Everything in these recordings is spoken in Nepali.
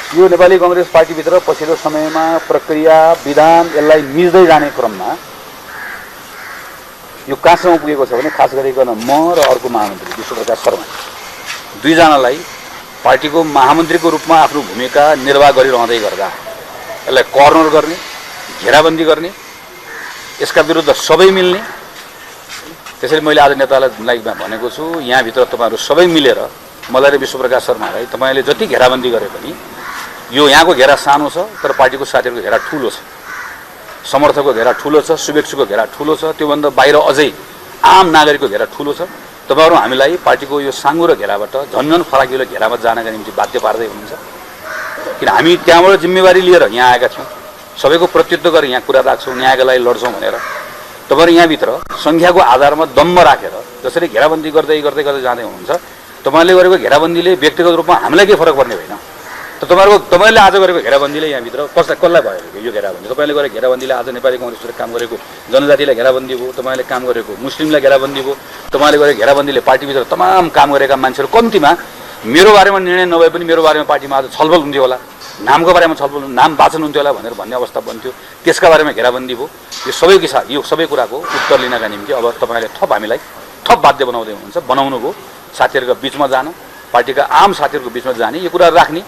यो नेपाली कांग्रेस पार्टीभित्र पछिल्लो समयमा प्रक्रिया विधान यसलाई मिच्दै जाने क्रममा यो कहाँसम्म पुगेको छ भने खास गरिकन म र अर्को महामन्त्री विश्वप्रकाश शर्मा दुईजनालाई पार्टीको महामन्त्रीको रूपमा आफ्नो भूमिका निर्वाह गरिरहँदै गर्दा यसलाई कर्नर गर्ने, घेराबन्दी गर्ने, यसका विरुद्ध सबै मिल्ने। त्यसैले मैले आज नेतालाई भनेको छु, यहाँभित्र तपाईहरु सबै मिलेर मलाई र विश्वप्रकाश शर्मालाई तपाईले जति घेराबन्दी गरे पनि यो यहाँको घेरा सानो छ तर पार्टीको साथीहरुको घेरा ठूलो छ, समर्थकको घेरा ठूलो छ, शुभेच्छुको घेरा ठूलो छ, त्योभन्दा बाहिर अझै आम नागरिकको घेरा ठूलो छ। तपाईहरु हामीलाई पार्टीको यो साङ्गुरो घेराबाट झन्झन फराकिलो घेरामा जानका निम्ति बाध्य पार्दै हुनुहुन्छ। किन हामी त्यहाँबाट जिम्मेवारी लिएर यहाँ आएका छौं, सबैको प्रतिनिधित्व गरेर यहाँ कुरा राख्छौं, न्यायका लागि लड्छौं भनेर। तपाईहरु यहाँभित्र संख्याको आधारमा दम्म राखेर जसरी घेराबन्दी गर्दै गर्दै गर्दै जाँदै हुनुहुन्छ, तपाईले गरेको घेराबन्दीले व्यक्तिगत रूपमा हामीलाई के फरक पर्ने होइन। त तपाईले आज गरेको घेराबन्दीले यहाँभित्र कसलाई भयो यो घेराबन्दी? तपाईले गरेको घेराबन्दीले आज नेपाली कांग्रेसले काम गरेको जनजातिलाई घेराबन्दी भयो, तपाईले काम गरेको मुस्लिमलाई घेराबन्दी भयो, तपाईले गरेको घेराबन्दीले पार्टीभित्र तमाम काम गरेका मान्छेहरु कम्तीमा मेरो बारेमा निर्णय नभए पनि मेरो बारेमा पार्टीमा आज छलफल हुन्थ्यो होला, नामको बारेमा छलफल, नाम वाचन हुन्थ्यो होला भनेर भन्ने अवस्था बन्थ्यो। त्यसका बारेमा घेराबन्दी भयो। यो सबै कुराको उत्तर लिनका निम्ति अब तपाईले हामीलाई थप बाध्य बनाउँदै हुनुहुन्छ, बनाउनुभयो। साथीहरुको बीचमा जान, पार्टीका आम साथीहरुको बीचमा जाने, यो कुरा राख्ने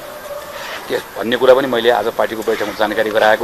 भन्ने कुरा पनि मैले आज पार्टीको बैठकमा जानकारी गराएको